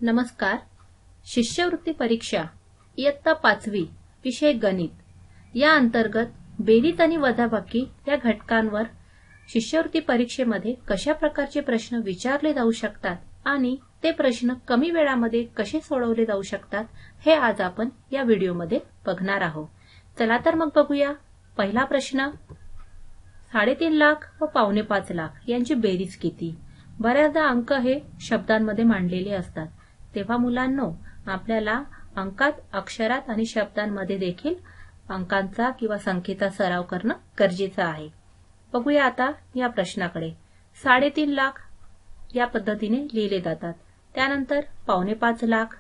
नमस्कार. शिष्यवृत्ती परीक्षा इयत्ता 5वी विषय गणित या अंतर्गत बेरीज आणि वजाबाकी या घटकांवर शिष्यवृत्ती परीक्षेमध्ये कशा प्रकारचे प्रश्न विचारले जाऊ शकतात आणि ते प्रश्न कमी वेळामध्ये कसे सोडवले जाऊ शकतात हे आज आपण या व्हिडिओमध्ये बघणार आहोत. चला तर मग बघूया. पहिला प्रश्न, 3.5 लाख व 5.25 लाख यांची बेरीज किती? बऱ्याचदा अंक हे शब्दांमध्ये मांडलेले असतात, तेव्हा मुलांनो आपल्याला अंकात, अक्षरात आणि शब्दांमध्ये देखील अंकांचा किंवा संख्येचा सराव करणं गरजेचं आहे. बघूया आता या प्रश्नाकडे. 3.5 लाख या पद्धतीने लिहिले जातात. त्यानंतर 5.25 लाख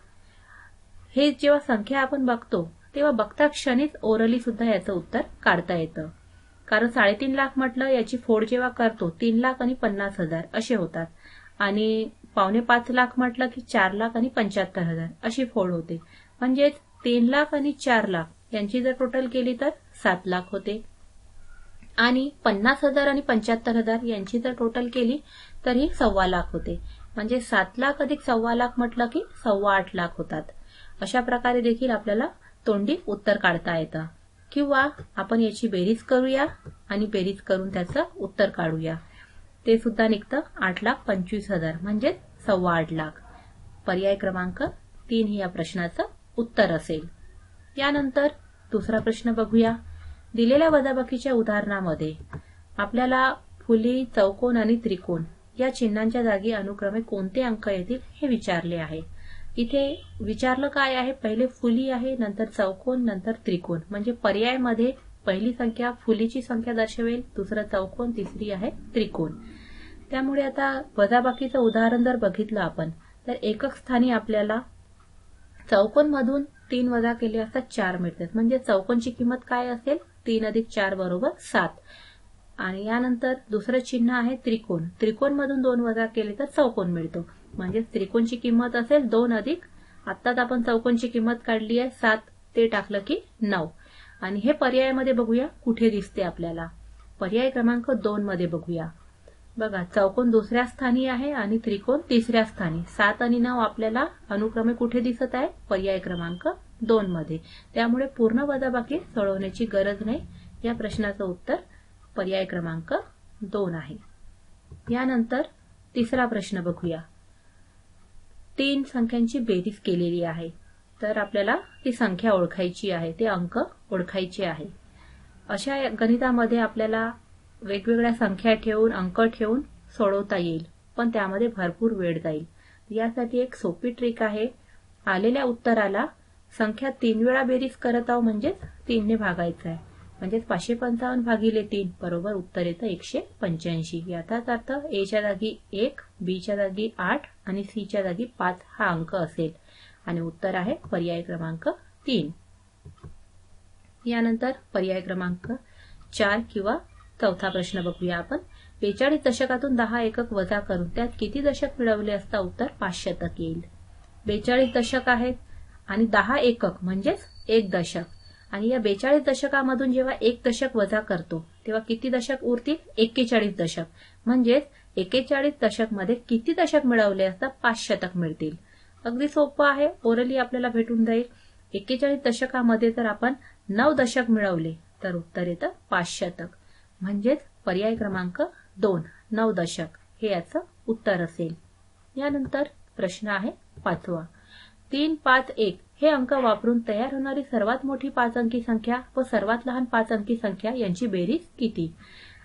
हे जेव्हा संख्या आपण बघतो तेव्हा बघता क्षणीच ओरली सुद्धा याचं उत्तर काढता येतं. कारण 3.5 लाख म्हटलं याची फोड जेव्हा करतो 3 लाख आणि 50,000 असे होतात आणि 5.25 लाख म्हटलं की 4 लाख आणि 75,000 अशी फोड होते. म्हणजेच 3 लाख आणि 4 लाख यांची जर टोटल केली तर 7 लाख होते आणि 50,000 आणि 75,000 यांची जर टोटल केली तर ही 1.25 लाख होते. म्हणजे 7 लाख अधिक 1.25 लाख म्हटलं की 8.25 लाख होतात. अशा प्रकारे देखील आपल्याला तोंडी उत्तर काढता येतं. किंवा आपण याची बेरीज करूया आणि बेरीज करून त्याचं उत्तर काढूया. ते सुद्धा निघतं 8,25,000 म्हणजे 8.25 लाख. पर्याय क्रमांक 3 ही या प्रश्नाचं उत्तर असेल. यानंतर दुसरा प्रश्न बघूया. दिलेल्या वजाबाकीच्या उदाहरणामध्ये आपल्याला फुली, चौकोन आणि त्रिकोण या चिन्हांच्या जागी अनुक्रमे कोणते अंक येतील हे विचारले आहे. इथे विचारलं काय आहे, पहिले फुली आहे, नंतर चौकोन, नंतर त्रिकोण. म्हणजे पर्यायमध्ये पहिली संख्या फुलीची संख्या दर्शवेल, दुसरं चौकोन, तिसरी आहे त्रिकोण. त्यामुळे आता वजाबाकीचं उदाहरण जर बघितलं आपण तर एकक स्थानी आपल्याला चौकोन मधून 3 वजा केले असता 4 मिळतात. म्हणजे चौकोनची किंमत काय असेल, 3 अधिक 4 बरोबर 7. आणि यानंतर दुसरं चिन्ह आहे त्रिकोण. त्रिकोण मधून 2 वजा केले तर चौकोन मिळतो. म्हणजे त्रिकोणची किंमत असेल 2 अधिक, आत्ताच आपण चौकोनची किंमत काढली आहे 7, ते टाकलं की 9. आणि हे पर्यायामध्ये बघूया कुठे दिसते आपल्याला. पर्याय क्रमांक 2 मध्ये बघूया. बघा, चौकोन दुसऱ्या स्थानी आहे आणि त्रिकोण तिसऱ्या स्थानी. 7 आणि 9 आपल्याला अनुक्रमे कुठे दिसत आहे, पर्याय क्रमांक 2 मध्ये. त्यामुळे पूर्ण वजाबाकी सोडवण्याची गरज नाही. या प्रश्नाचं उत्तर पर्याय क्रमांक 2 आहे. यानंतर तिसरा प्रश्न बघूया. 3 संख्यांची बेरीज केलेली आहे, तर आपल्याला ती संख्या ओळखायची आहे, ते अंक ओळखायचे आहे. अशा गणितामध्ये आपल्याला वेगवेगळ्या संख्या ठेवून, अंक ठेवून सोडवता येईल, पण त्यामध्ये भरपूर वेळ जाईल. यासाठी एक सोपी ट्रिक आहे. आलेल्या उत्तराला संख्या 3 वेळा बेरीज करत आहोत, म्हणजेच 3 ने भागायचं आहे. म्हणजेच 555 भागिले 3 बरोबर उत्तर येतं 185. याचाच अर्थ ए च्या जागी 1, बी च्या जागी 8 आणि सी च्या जागी 5 हा अंक असेल आणि उत्तर आहे पर्याय क्रमांक 3. यानंतर पर्याय क्रमांक 4 किंवा चौथा प्रश्न बघूया आपण. 42 दशकातून 10 एकक वजा करून त्यात किती दशक मिळवले असता उत्तर 5 शतक येईल. 42 दशक आहेत आणि 10 एकक म्हणजेच 1 दशक. आणि या 42 दशकामधून जेव्हा 1 दशक वजा करतो तेव्हा किती दशक उरतील, 41 दशक. म्हणजेच 41 दशक मध्ये किती दशक मिळवले असता 5 शतक मिळतील. अगदी सोपं आहे, ओरली आपल्याला भेटून जाईल. 41 दशकामध्ये जर आपण 9 दशक मिळवले तर उत्तर येतं 5 शतक. म्हणजेच पर्याय क्रमांक 2 9 दशक हे याचं उत्तर असेल. यानंतर प्रश्न आहे 5वा. 3, 5, 1 हे अंक वापरून तयार होणारी सर्वात मोठी 5 अंकी संख्या व सर्वात लहान 5 अंकी संख्या यांची बेरीज किती?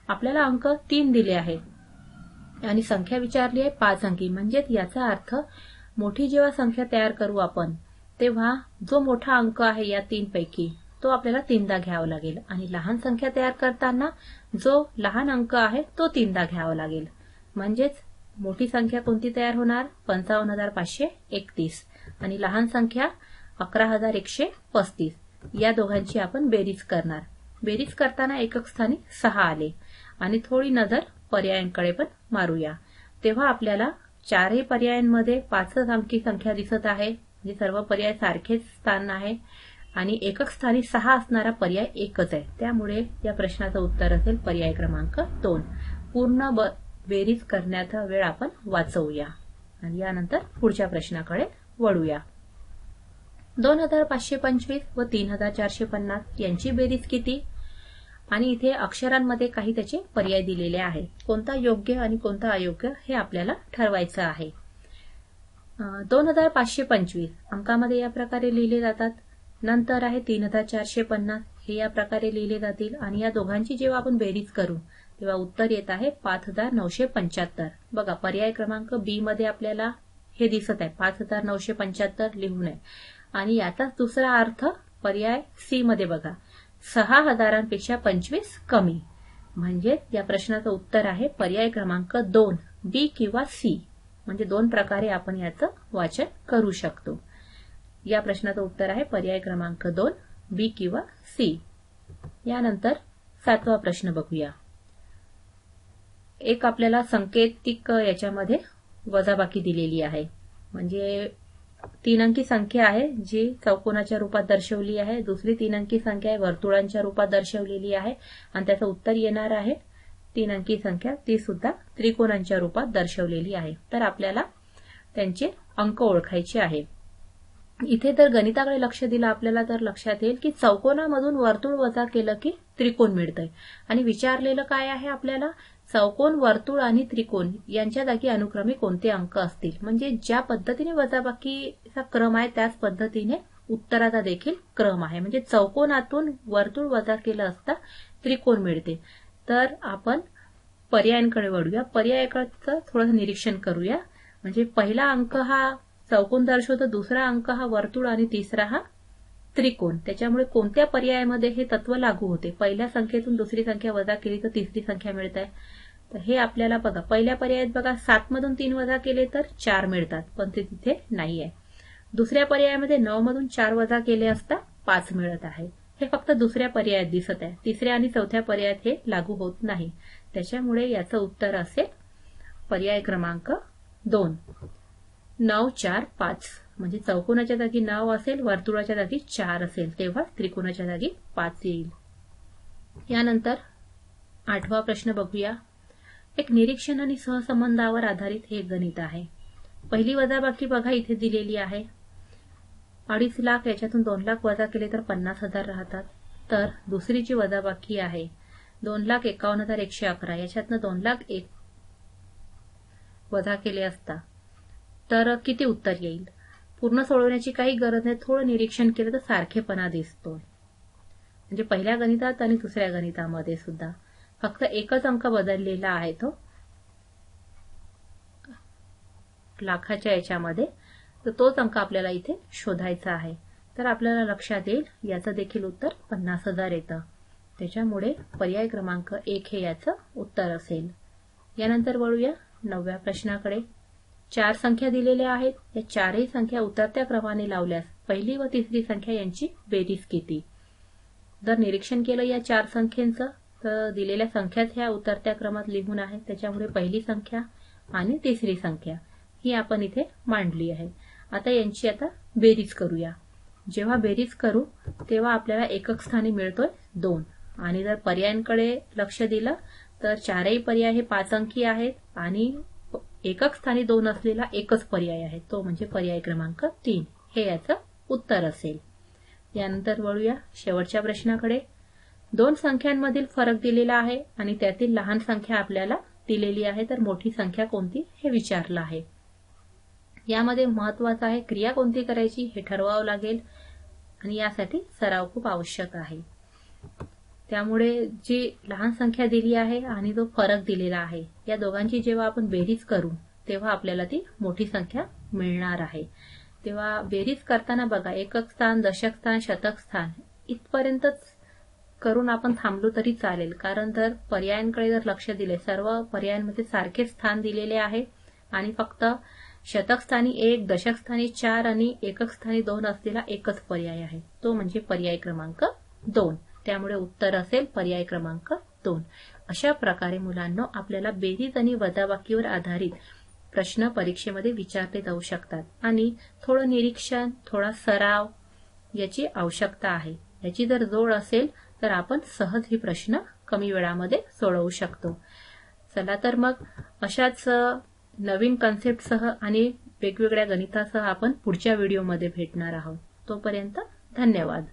आपल्याला अंक 3 दिले आहेत आणि संख्या विचारली आहे 5 अंकी. म्हणजे याचा अर्थ मोठी जेव्हा संख्या तयार करू आपण तेव्हा जो मोठा अंक आहे या 3 पैकी तो आपल्याला 3दा घ्यावा लागेल आणि लहान संख्या तयार करताना जो लहान अंक आहे तो 3दा घ्यावा लागेल. म्हणजेच मोठी संख्या कोणती तयार होणार, 55,531 आणि लहान संख्या 11,135. या दोघांची आपण बेरीज करणार. बेरीज करताना एकक स्थानी 6 आले आणि थोडी नजर पर्यायांकडे पण मारूया. तेव्हा आपल्याला 4ही पर्यायांमध्ये 5 अंकी संख्या दिसत आहे. म्हणजे सर्व पर्याय सारखेच स्थान आहे आणि एकक स्थानी 6 असणारा पर्याय एकच आहे. त्यामुळे या प्रश्नाचं उत्तर असेल पर्याय क्रमांक 2. पूर्ण बेरीज करण्याचा वेळ आपण वाचवूया आणि यानंतर पुढच्या प्रश्नाकडे वळूया. 2525 व 3450 यांची बेरीज किती? आणि इथे अक्षरांमध्ये काही त्याचे पर्याय दिलेले आहेत. कोणता योग्य आणि कोणता अयोग्य हे आपल्याला ठरवायचं आहे. 2525 अंकामध्ये या प्रकारे लिहिले जातात. नंतर आहे 3450 हे या प्रकारे लिहिले जातील आणि या दोघांची जेव्हा आपण बेरीज करू तेव्हा उत्तर येत आहे 5975. बघा पर्याय क्रमांक बी मध्ये आपल्याला हे दिसत आहे 5975 लिहू नये. आणि याचाच दुसरा अर्थ पर्याय सी मध्ये बघा 6000पेक्षा 25 कमी. म्हणजे या प्रश्नाचं उत्तर आहे पर्याय क्रमांक 2 बी किंवा सी. म्हणजे दोन प्रकारे आपण याचं वाचन करू शकतो. या प्रश्नाचं उत्तर आहे पर्याय क्रमांक 2 बी किंवा सी. यानंतर 7वा प्रश्न बघूया. एक आपल्याला सांकेतिक याच्यामध्ये वजाबाकी दिलेली आहे. म्हणजे 3 अंकी संख्या आहे जी चौकोनाच्या रूपात दर्शवली आहे. दुसरी 3 अंकी संख्या आहे वर्तुळांच्या रूपात दर्शवलेली आहे आणि त्याचं उत्तर येणार आहे 3 अंकी संख्या ती सुद्धा त्रिकोणांच्या रूपात दर्शवलेली आहे. तर आपल्याला त्यांचे अंक ओळखायचे आहे. इथे जर गणिताकडे लक्ष दिलं आपल्याला तर लक्षात येईल की चौकोनामधून वर्तुळ वजा केलं की त्रिकोण मिळतंय. आणि विचारलेलं काय आहे आपल्याला चौकोन वर्तुळ आणि त्रिकोण यांच्या जागी अनुक्रमे कोणते अंक असतील. म्हणजे ज्या पद्धतीने वजाबाकीचा क्रम आहे त्याच पद्धतीने उत्तराचा देखील क्रम आहे. म्हणजे चौकोनातून वर्तुळ वजा केलं असता त्रिकोण मिळते. तर आपण पर्यायांकडे वळूया. पर्यायाकडचं थोडं निरीक्षण करूया. म्हणजे पहिला अंक हा चौकोन दर्शवतो, दुसरा अंक हा वर्तुळ आणि तिसरा हा त्रिकोण. त्याच्यामुळे कोणत्या पर्यायामध्ये हे तत्व लागू होते? पहिल्या संख्येतून दुसरी संख्या वजा केली तर तिसरी संख्या मिळत आहे. तर हे आपल्याला बघा पहिल्या पर्यायात बघा 7 मधून 3 वजा केले तर 4 मिळतात पण ते तिथे नाहीये. दुसऱ्या पर्यायामध्ये 9 मधून 4 वजा केले असता 5 मिळत आहे. हे फक्त दुसऱ्या पर्यायात दिसत आहे. तिसऱ्या आणि चौथ्या पर्यायात हे लागू होत नाही. त्याच्यामुळे याचं उत्तर असेल पर्याय क्रमांक 2 9 4 5. म्हणजे चौकोनाच्या जागी 9 असेल, वर्तुळाच्या जागी 4 असेल तेव्हा त्रिकोणाच्या जागी 5 येईल. यानंतर 8वा प्रश्न बघूया. एक निरीक्षण आणि सहसंबंधावर आधारित हे गणित आहे. पहिली वजाबाकी बघा इथे दिलेली आहे 2.5 लाख. याच्यातून 2 लाख वजा केले तर 50,000 राहतात. तर दुसरी जी वजाबाकी आहे 2,51,111 याच्यातनं 2,01,000 वजा केले असता तर किती उत्तर येईल? पूर्ण सोडवण्याची काही गरज नाही. थोडं निरीक्षण केलं तर सारखेपणा दिसतोय. म्हणजे पहिल्या गणितात आणि दुसऱ्या गणितामध्ये सुद्धा फक्त एकच अंक बदललेला आहे तो लाखाच्या याच्यामध्ये. तर तोच अंक आपल्याला इथे शोधायचा आहे. तर आपल्याला लक्षात येईल याचं देखील उत्तर 50,000 येतं. त्याच्यामुळे पर्याय क्रमांक 1 हे याचं उत्तर असेल. यानंतर वळूया 9व्या प्रश्नाकडे. 4 संख्या दिलेल्या आहेत. या चारही संख्या उतरत्या क्रमाने लावल्यास पहिली व तिसरी संख्या यांची बेरीज किती? जर निरीक्षण केलं या 4 संख्यांचं तर दिलेल्या संख्याच ह्या उतरत्या क्रमात लिहून आहेत. त्याच्यामुळे पहिली संख्या आणि तिसरी संख्या ही आपण इथे मांडली आहे. आता यांची आता बेरीज करूया. जेव्हा बेरीज करू तेव्हा आपल्याला एकक स्थानी मिळतोय 2. आणि जर पर्यायांकडे लक्ष दिलं तर चारही पर्याय हे 5 अंकी आहेत आणि एकक स्थानी 2 असलेला एकच पर्याय आहे तो म्हणजे पर्याय क्रमांक 3 हे याचं उत्तर असेल. यानंतर वळूया शेवटच्या प्रश्नाकडे. 2 संख्यांमधील फरक दिलेला आहे आणि त्यातील लहान संख्या आपल्याला दिलेली आहे. तर मोठी संख्या कोणती हे विचारलं आहे. यामध्ये महत्वाचं आहे क्रिया कोणती करायची हे ठरवावं लागेल आणि यासाठी सराव खूप आवश्यक आहे. त्यामुळे जी लहान संख्या दिली आहे आणि जो फरक दिलेला आहे या दोघांची जेव्हा आपण बेरीज करू तेव्हा आपल्याला ती मोठी संख्या मिळणार आहे. तेव्हा बेरीज करताना बघा एकक स्थान, दशक स्थान, शतक स्थान इथपर्यंतच करून आपण थांबलो तरी चालेल. कारण जर पर्यायांकडे जर लक्ष दिले सर्व पर्यायांमध्ये सारखे स्थान दिलेले आहे आणि फक्त शतक स्थानी 1, दशक स्थानी 4 आणि एकक स्थानी 2 असलेला एकच पर्याय आहे तो म्हणजे पर्याय क्रमांक 2. त्यामुळे उत्तर असेल पर्याय क्रमांक 2. अशा प्रकारे मुलांना आपल्याला बेरीज आणि वजाबाकीवर आधारित प्रश्न परीक्षेमध्ये विचारले जाऊ शकतात आणि थोडं निरीक्षण, थोडा सराव याची आवश्यकता आहे. याची जर जोड असेल तर आपण सहज ही प्रश्न कमी वेळामध्ये सोडवू शकतो. चला तर मग अशाच नवीन कन्सेप्टसह आणि वेगवेगळ्या गणितासह आपण पुढच्या व्हिडिओमध्ये भेटणार आहोत. तोपर्यंत धन्यवाद.